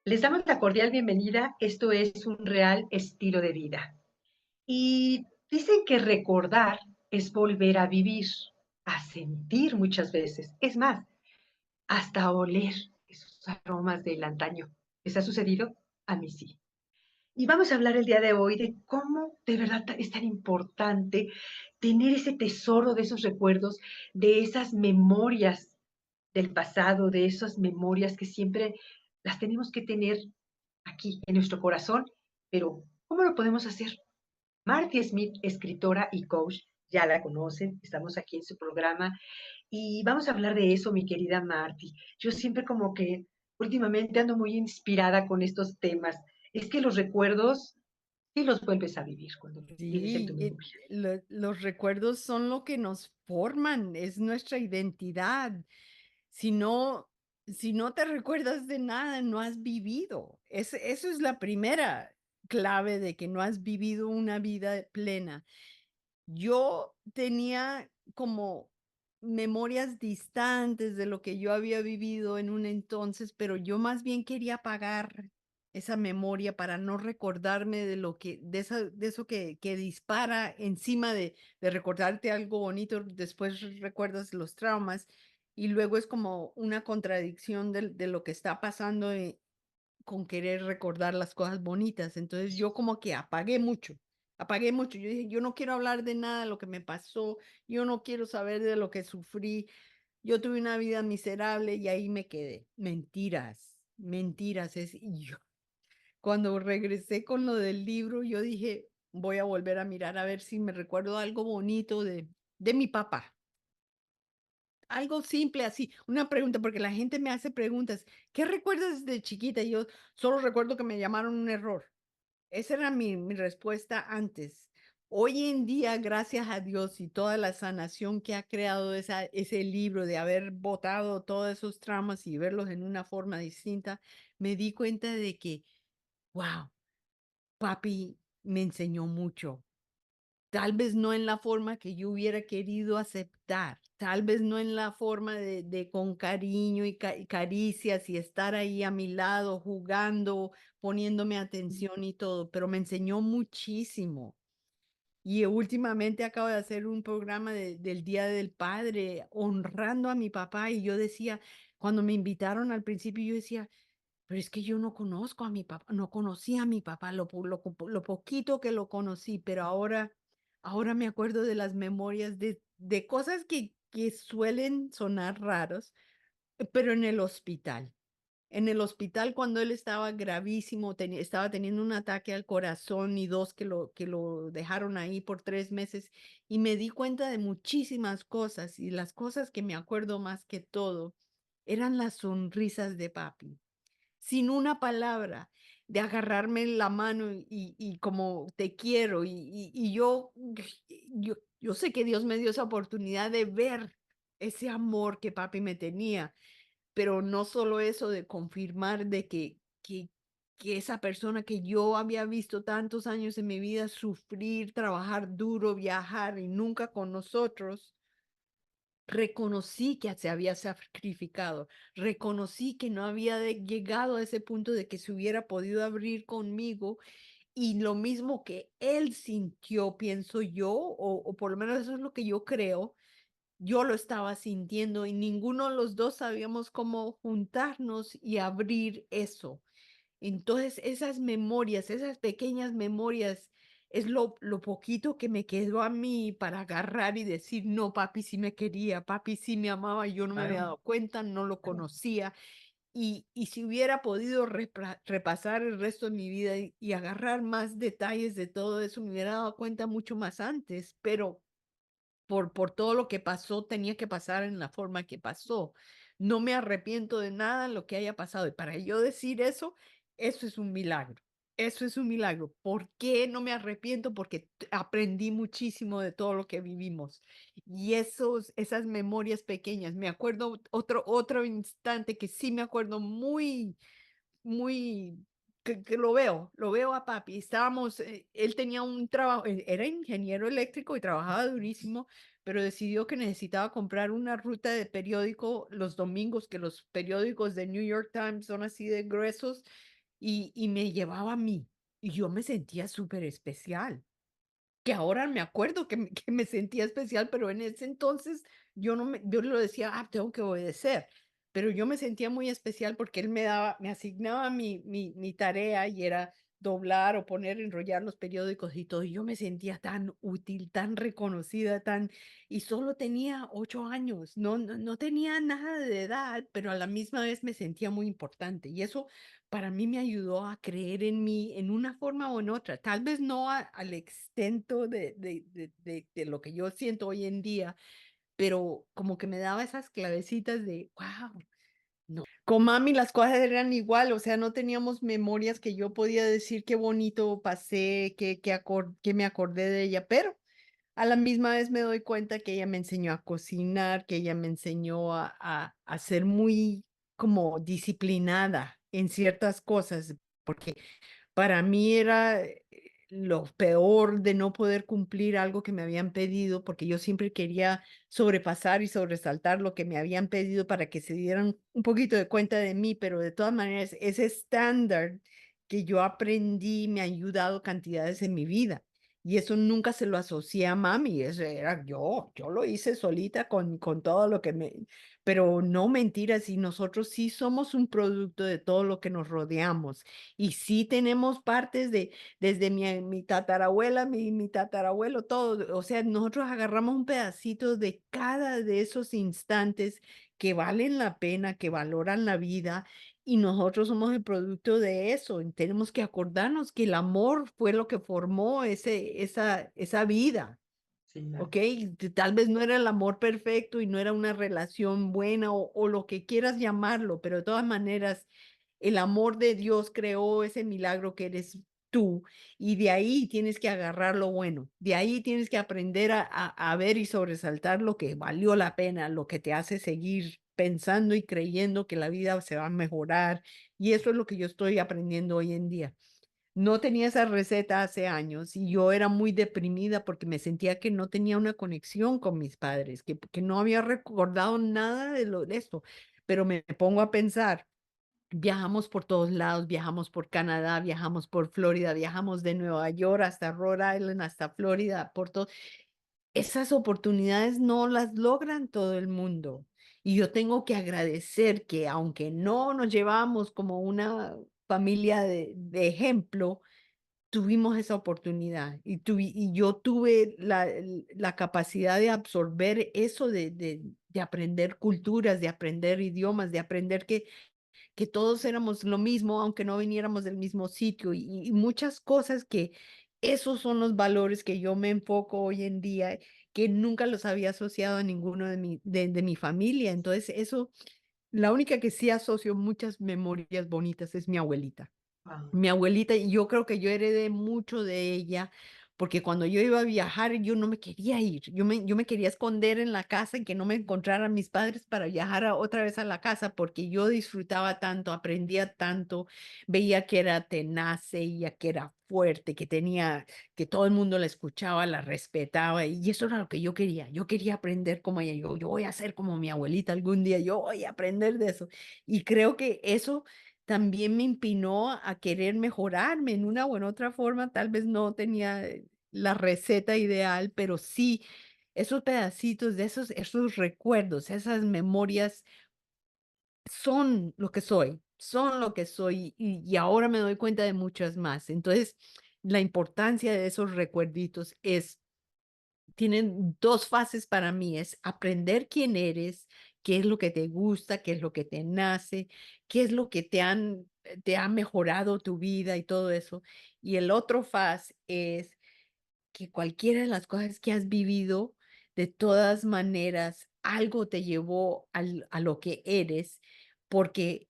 Les damos la cordial bienvenida. Esto es un real estilo de vida. Y dicen que recordar es volver a vivir, a sentir muchas veces. Es más, hasta a oler esos aromas del antaño. ¿Les ha sucedido? A mí sí. Y vamos a hablar el día de hoy de cómo de verdad es tan importante tener ese tesoro de esos recuerdos, de esas memorias del pasado, de esas memorias que siempre las tenemos que tener aquí en nuestro corazón, pero ¿cómo lo podemos hacer? Marty Smith, escritora y coach, ya la conocen, estamos aquí en su programa y vamos a hablar de eso, mi querida Marty. Yo siempre como que últimamente ando muy inspirada con estos temas. Es que los recuerdos sí los vuelves a vivir cuando los tienes en tu Sí, memoria. los recuerdos son lo que nos forman, es nuestra identidad. Si no, si no te recuerdas de nada, no has vivido. Eso es la primera clave de que no has vivido una vida plena. Yo tenía como memorias distantes de lo que yo había vivido en un entonces, pero yo más bien quería apagar esa memoria para no recordarme de lo que, de eso que dispara encima de recordarte algo bonito, después recuerdas los traumas y luego es como una contradicción de lo que está pasando con querer recordar las cosas bonitas. Entonces yo como que apagué mucho. Apagué mucho. Yo dije, yo no quiero hablar de nada de lo que me pasó, yo no quiero saber de lo que sufrí. Yo tuve una vida miserable y ahí me quedé. Mentiras, mentiras. Y yo, cuando regresé con lo del libro, yo dije, voy a volver a mirar a ver si me recuerdo algo bonito de mi papá. Algo simple así, una pregunta, porque la gente me hace preguntas, ¿qué recuerdas de chiquita? Y yo solo recuerdo que me llamaron un error. Esa era mi respuesta antes. Hoy en día, gracias a Dios y toda la sanación que ha creado ese libro de haber botado todos esos traumas y verlos en una forma distinta, me di cuenta de que, wow, papi me enseñó mucho. Tal vez no en la forma que yo hubiera querido aceptar, tal vez no en la forma de con cariño y caricias y estar ahí a mi lado jugando, poniéndome atención y todo, pero me enseñó muchísimo. Y últimamente acabo de hacer un programa del Día del Padre, honrando a mi papá, y yo decía, cuando me invitaron al principio, yo decía: "Pero es que yo no conozco a mi papá, no conocí a mi papá, lo poquito que lo conocí", pero ahora me acuerdo de las memorias de cosas que suelen sonar raros, pero en el hospital. En el hospital, cuando él estaba gravísimo, estaba teniendo un ataque al corazón y 2 que lo dejaron ahí por 3 meses, y me di cuenta de muchísimas cosas, y las cosas que me acuerdo más que todo eran las sonrisas de papi, sin una palabra, de agarrarme la mano y como te quiero, y yo sé que Dios me dio esa oportunidad de ver ese amor que papi me tenía, pero no solo eso de confirmar de que esa persona que yo había visto tantos años en mi vida sufrir, trabajar duro, viajar y nunca con nosotros, reconocí que se había sacrificado, reconocí que no había llegado a ese punto de que se hubiera podido abrir conmigo y lo mismo que él sintió, pienso yo, o por lo menos eso es lo que yo creo, yo lo estaba sintiendo y ninguno de los 2 sabíamos cómo juntarnos y abrir eso. Entonces, esas memorias, esas pequeñas memorias, es lo poquito que me quedó a mí para agarrar y decir: "No, papi sí me quería, papi sí me amaba, yo no me había Claro, dado cuenta, no lo claro. conocía". Y si hubiera podido repasar el resto de mi vida y agarrar más detalles de todo eso, me hubiera dado cuenta mucho más antes, pero por todo lo que pasó, tenía que pasar en la forma que pasó. No me arrepiento de nada en lo que haya pasado. Y para yo decir eso, eso es un milagro. Eso es un milagro. ¿Por qué no me arrepiento? Porque aprendí muchísimo de todo lo que vivimos. Y esas memorias pequeñas, me acuerdo otro instante que sí me acuerdo muy que lo veo a papi. Estábamos, él tenía un trabajo, era ingeniero eléctrico y trabajaba durísimo, pero decidió que necesitaba comprar una ruta de periódico los domingos, que los periódicos de New York Times son así de gruesos, y me llevaba a mí, y yo me sentía súper especial. Que ahora me acuerdo que me sentía especial, pero en ese entonces yo lo decía: "Ah, tengo que obedecer", pero yo me sentía muy especial porque él me asignaba mi tarea y era doblar o poner, enrollar los periódicos y todo, y yo me sentía tan útil, tan reconocida, tan y solo tenía 8 años, no tenía nada de edad, pero a la misma vez me sentía muy importante, y eso para mí me ayudó a creer en mí en una forma o en otra, tal vez no al extento de lo que yo siento hoy en día, pero como que me daba esas clavecitas de, wow, no. Con mami las cosas eran igual, o sea, no teníamos memorias que yo podía decir qué bonito pasé, que me acordé de ella, pero a la misma vez me doy cuenta que ella me enseñó a cocinar, que ella me enseñó a ser muy como disciplinada en ciertas cosas, porque para mí era, lo peor de no poder cumplir algo que me habían pedido, porque yo siempre quería sobrepasar y sobresaltar lo que me habían pedido para que se dieran un poquito de cuenta de mí, pero de todas maneras, ese estándar que yo aprendí me ha ayudado cantidades en mi vida. Y eso nunca se lo asocié a mami, eso era yo lo hice solita con todo lo que me pero no mentiras, y nosotros sí somos un producto de todo lo que nos rodeamos. Y sí tenemos partes de desde mi tatarabuela, mi tatarabuelo, todo, o sea, nosotros agarramos un pedacito de cada de esos instantes que valen la pena, que valoran la vida, y nosotros somos el producto de eso. Y tenemos que acordarnos que el amor fue lo que formó esa vida. Sí, Okey, tal vez no era el amor perfecto y no era una relación buena o lo que quieras llamarlo, pero de todas maneras, el amor de Dios creó ese milagro que eres tú, y de ahí tienes que agarrar lo bueno, de ahí tienes que aprender a ver y sobresaltar lo que valió la pena, lo que te hace seguir pensando y creyendo que la vida se va a mejorar, y eso es lo que yo estoy aprendiendo hoy en día. No tenía esa receta hace años y yo era muy deprimida porque me sentía que no tenía una conexión con mis padres, que no había recordado nada de esto. Pero me pongo a pensar, viajamos por todos lados, viajamos por Canadá, viajamos por Florida, viajamos de Nueva York hasta Rhode Island, hasta Florida, por todo. Esas oportunidades no las logran todo el mundo. Y yo tengo que agradecer que aunque no nos llevamos como una familia de ejemplo, tuvimos esa oportunidad y yo tuve la capacidad de absorber eso de aprender culturas, de aprender idiomas, de aprender que todos éramos lo mismo, aunque no viniéramos del mismo sitio y muchas cosas que esos son los valores que yo me enfoco hoy en día, que nunca los había asociado a ninguno de mi familia. Entonces, eso, la única que sí asocio muchas memorias bonitas es mi abuelita. guau. Mi abuelita, y yo creo que yo heredé mucho de ella, porque cuando yo iba a viajar, yo no me quería ir, yo me quería esconder en la casa y que no me encontraran mis padres para viajar otra vez a la casa, porque yo disfrutaba tanto, aprendía tanto, veía que era tenaz, ella que era fuerte, que todo el mundo la escuchaba, la respetaba, y eso era lo que yo quería aprender como ella, yo voy a ser como mi abuelita algún día, yo voy a aprender de eso, y creo que eso también me empinó a querer mejorarme en una o en otra forma, tal vez no tenía la receta ideal, pero sí, esos pedacitos de esos recuerdos, esas memorias son lo que soy, son lo que soy, y ahora me doy cuenta de muchas más. Entonces, la importancia de esos recuerditos tienen 2 fases para mí, es aprender quién eres, qué es lo que te gusta, qué es lo que te nace, qué es lo que te ha mejorado tu vida y todo eso. Y el otro faz es que cualquiera de las cosas que has vivido, de todas maneras, algo te llevó a lo que eres, porque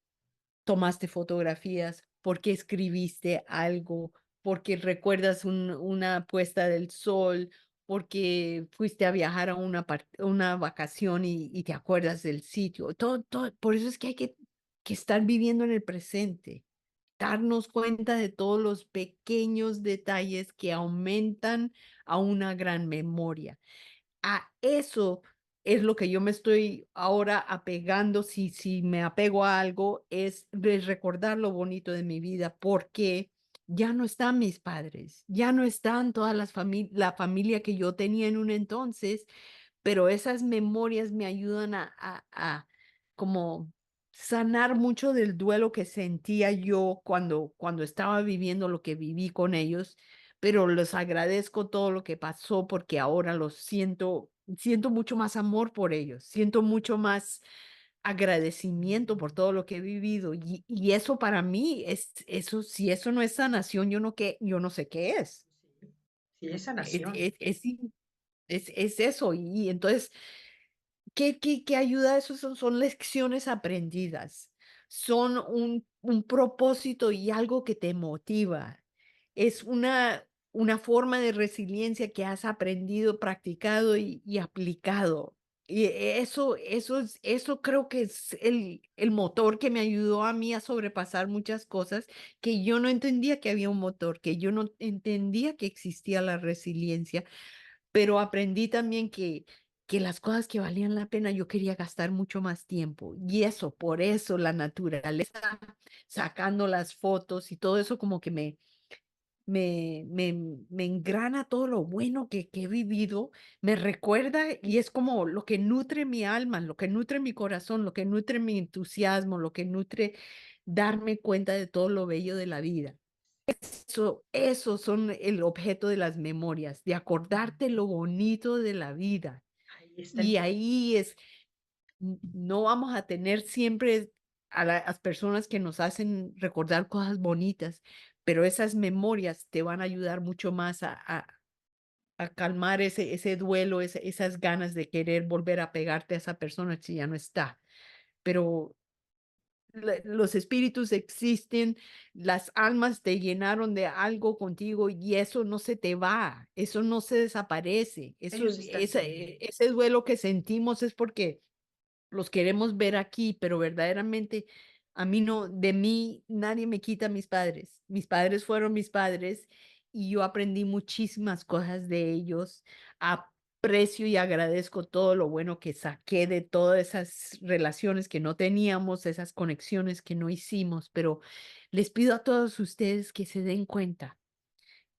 tomaste fotografías, porque escribiste algo, porque recuerdas una puesta del sol, porque fuiste a viajar a una vacación y te acuerdas del sitio. Todo, por eso es que hay que estar viviendo en el presente, darnos cuenta de todos los pequeños detalles que aumentan a una gran memoria. A eso es lo que yo me estoy ahora apegando, si me apego a algo, es de recordar lo bonito de mi vida, porque ya no están mis padres, ya no están todas la familia que yo tenía en un entonces, pero esas memorias me ayudan a como sanar mucho del duelo que sentía yo cuando estaba viviendo lo que viví con ellos, pero les agradezco todo lo que pasó porque ahora los siento mucho más amor por ellos, siento mucho más agradecimiento por todo lo que he vivido y eso para mí es eso, si eso no es sanación, yo no sé qué es. Sí, sí, es Es sanación. es es in es eso, y entonces ¿qué ayuda a eso? Son lecciones aprendidas, son un propósito y algo que te motiva. Es una forma de resiliencia que has aprendido, practicado y aplicado. Y eso creo que es el motor que me ayudó a mí a sobrepasar muchas cosas que yo no entendía que había un motor, que yo no entendía que existía la resiliencia, pero aprendí también que las cosas que valían la pena yo quería gastar mucho más tiempo. Y eso, por eso la naturaleza, sacando las fotos y todo eso como que me engrana todo lo bueno que he vivido, me recuerda y es como lo que nutre mi alma, lo que nutre mi corazón, lo que nutre mi entusiasmo, lo que nutre darme cuenta de todo lo bello de la vida. Esos son el objeto de las memorias, de acordarte lo bonito de la vida. Ahí está el Y punto. ahí es, no vamos a tener siempre a las personas que nos hacen recordar cosas bonitas, pero esas memorias te van a ayudar mucho más a calmar ese duelo, esas ganas de querer volver a pegarte a esa persona si ya no está. Pero los espíritus existen, las almas te llenaron de algo contigo y eso no se te va, eso no se desaparece, Ellos están ahí. ese duelo que sentimos es porque los queremos ver aquí, pero verdaderamente a mí no, de mí nadie me quita mis padres fueron mis padres y yo aprendí muchísimas cosas de ellos, aprecio y agradezco todo lo bueno que saqué de todas esas relaciones que no teníamos, esas conexiones que no hicimos, pero les pido a todos ustedes que se den cuenta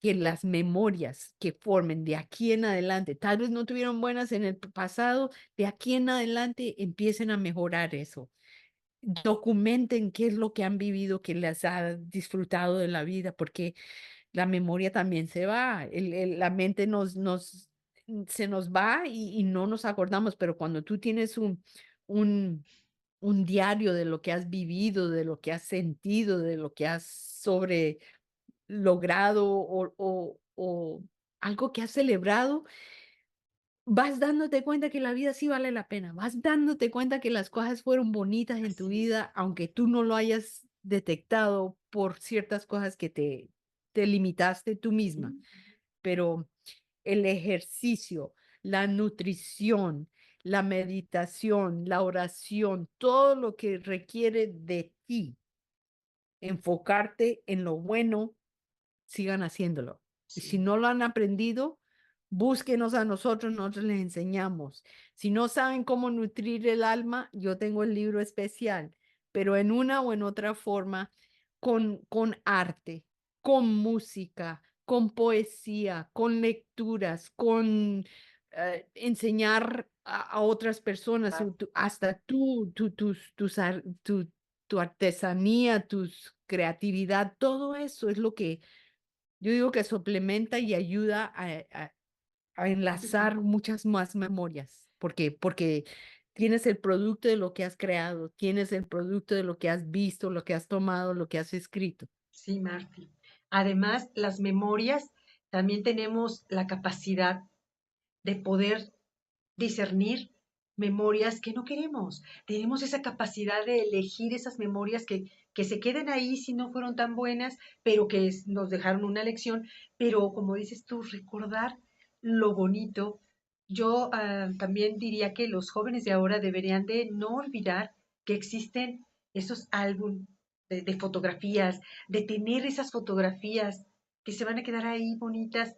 que las memorias que formen de aquí en adelante, tal vez no tuvieron buenas en el pasado, de aquí en adelante empiecen a mejorar eso. Documenten qué es lo que han vivido, que les ha disfrutado de la vida, porque la memoria también se va, la mente se nos va y no nos acordamos, pero cuando tú tienes un, un diario de lo que has vivido, de lo que has sentido, de lo que has logrado o algo que has celebrado, vas dándote cuenta que la vida sí vale la pena, vas dándote cuenta que las cosas fueron bonitas en tu Así es. vida, aunque tú no lo hayas detectado por ciertas cosas que te limitaste tú Ujú, misma. ujú. Pero el ejercicio, la nutrición, la meditación, la oración, todo lo que requiere de ti, enfocarte en lo bueno, sigan haciéndolo. Y si Sí, no lo han aprendido, búsquenos a nosotros, nosotros les enseñamos. Si no saben cómo nutrir el alma, yo tengo el libro especial, pero en una o en otra forma, con arte, con música, con poesía, con lecturas, con enseñar a otras personas, claro. hasta tu artesanía, tus creatividad, todo eso es lo que yo digo que suplementa y ayuda a Ujú. enlazar muchas más memorias, porque tienes el producto de lo que has creado, tienes el producto de lo que has visto, lo que has tomado, lo que has escrito. Sí, Marti. Además, las memorias, también tenemos la capacidad de poder discernir memorias que no queremos. Tenemos esa capacidad de elegir esas memorias que se queden ahí si no fueron tan buenas, pero que nos dejaron una lección. Pero como dices tú, recordar lo bonito. Yo también diría que los jóvenes de ahora deberían de no olvidar que existen esos álbumes de fotografías, de tener esas fotografías que se van a quedar ahí bonitas,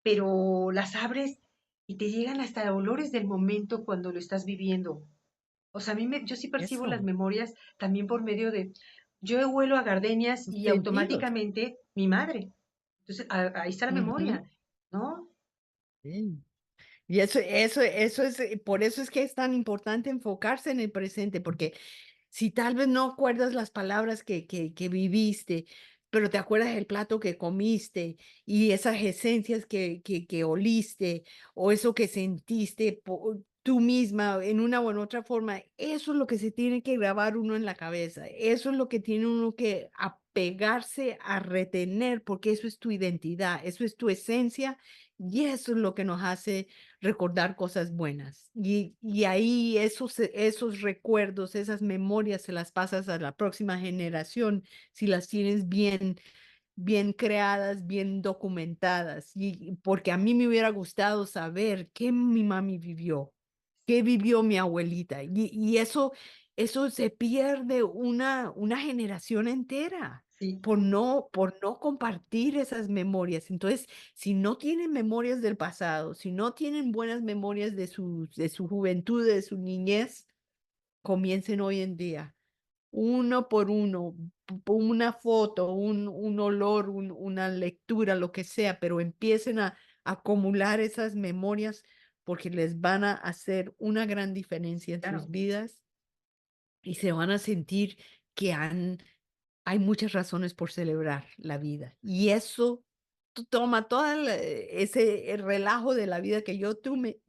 pero las abres y te llegan hasta olores del momento cuando lo estás viviendo. O sea, yo sí percibo las Eso, memorias también por medio de, yo huelo a gardenias tus y sentidos. automáticamente mi madre. Entonces, ahí está la Ujú, memoria, ¿no? sí. Y eso es, por eso es que es tan importante enfocarse en el presente, porque si tal vez no acuerdas las palabras que viviste, pero te acuerdas el plato que comiste y esas esencias que oliste o eso que sentiste tú misma en una o en otra forma, eso es lo que se tiene que grabar uno en la cabeza. Eso es lo que tiene uno que apegarse a retener, porque eso es tu identidad, eso es tu esencia y eso es lo que nos hace recordar cosas buenas. Y ahí esos recuerdos, esas memorias se las pasas a la próxima generación si las tienes bien creadas, bien documentadas. Y porque a mí me hubiera gustado saber qué mi mami vivió, qué vivió mi abuelita. Y eso se pierde una generación entera Sí, por no compartir esas memorias. Entonces, si no tienen memorias del pasado, si no tienen buenas memorias de su juventud, de su niñez, comiencen hoy en día uno por uno, una foto, un olor, una lectura, lo que sea, pero empiecen a acumular esas memorias porque les van a hacer una gran diferencia en sus claro. vidas y se van a sentir que hay muchas razones por celebrar la vida. Y eso toma todo ese el relajo de la vida que yo tuve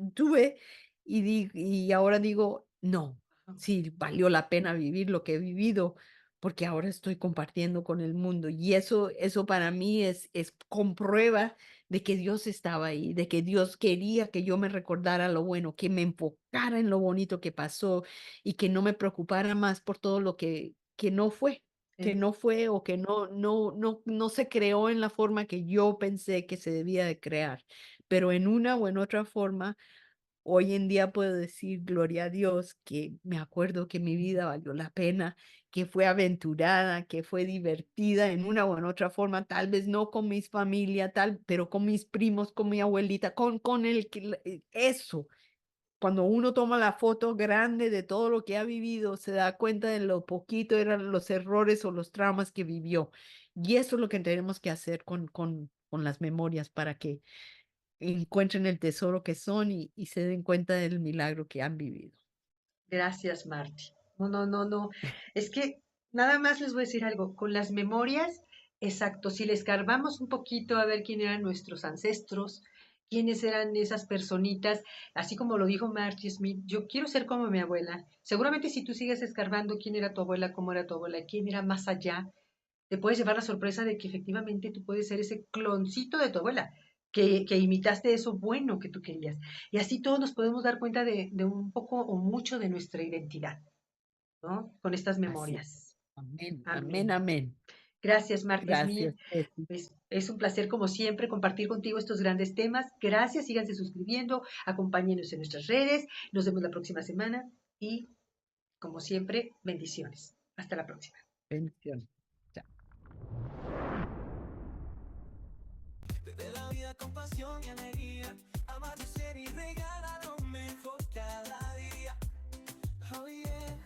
y ahora digo, no, sí, valió la pena vivir lo que he vivido porque ahora estoy compartiendo con el mundo. Y eso para mí es comprueba de que Dios estaba ahí, de que Dios quería que yo me recordara lo bueno, que me enfocara en lo bonito que pasó y que no me preocupara más por todo lo que no fue que Eh, no fue o que no se creó en la forma que yo pensé que se debía de crear. Pero en una o en otra forma, hoy en día puedo decir, gloria a Dios, que me acuerdo que mi vida valió la pena, que fue aventurada, que fue divertida en una o en otra forma, tal vez no con mis familia, pero con mis primos, con mi abuelita, con el eso. Cuando uno toma la foto grande de todo lo que ha vivido, se da cuenta de lo poquito eran los errores o los traumas que vivió. Y eso es lo que tenemos que hacer con las memorias para que encuentren el tesoro que son y se den cuenta del milagro que han vivido. Gracias, Marty. No, no, no, no. Es que nada más les voy a decir algo. Con las memorias, exacto, si les escarbamos un poquito a ver quién eran nuestros ancestros, quiénes eran esas personitas, así como lo dijo Marty Smith, yo quiero ser como mi abuela. Seguramente si tú sigues escarbando quién era tu abuela, cómo era tu abuela, quién era más allá, te puedes llevar la sorpresa de que efectivamente tú puedes ser ese cloncito de tu abuela, que imitaste eso bueno que tú querías. Y así todos nos podemos dar cuenta de un poco o mucho de nuestra identidad, ¿no? Con estas Así. memorias. Amén, amén, Amén. amén. Gracias, Marty Smith. Gracias, Ceci. Es un placer, como siempre, compartir contigo estos grandes temas. Gracias, síganse suscribiendo, acompáñenos en nuestras redes. Nos vemos la próxima semana y, como siempre, bendiciones. Hasta la próxima. Bendiciones. Chao. De la vida con pasión y alegría, amar, ser y regalar lo mejor cada día. Oh yeah,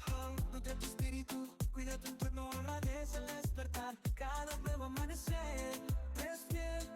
oh, nutre tu espíritu, cuida tu entorno, agradece al despertar cada nuevo amanecer. Despierta.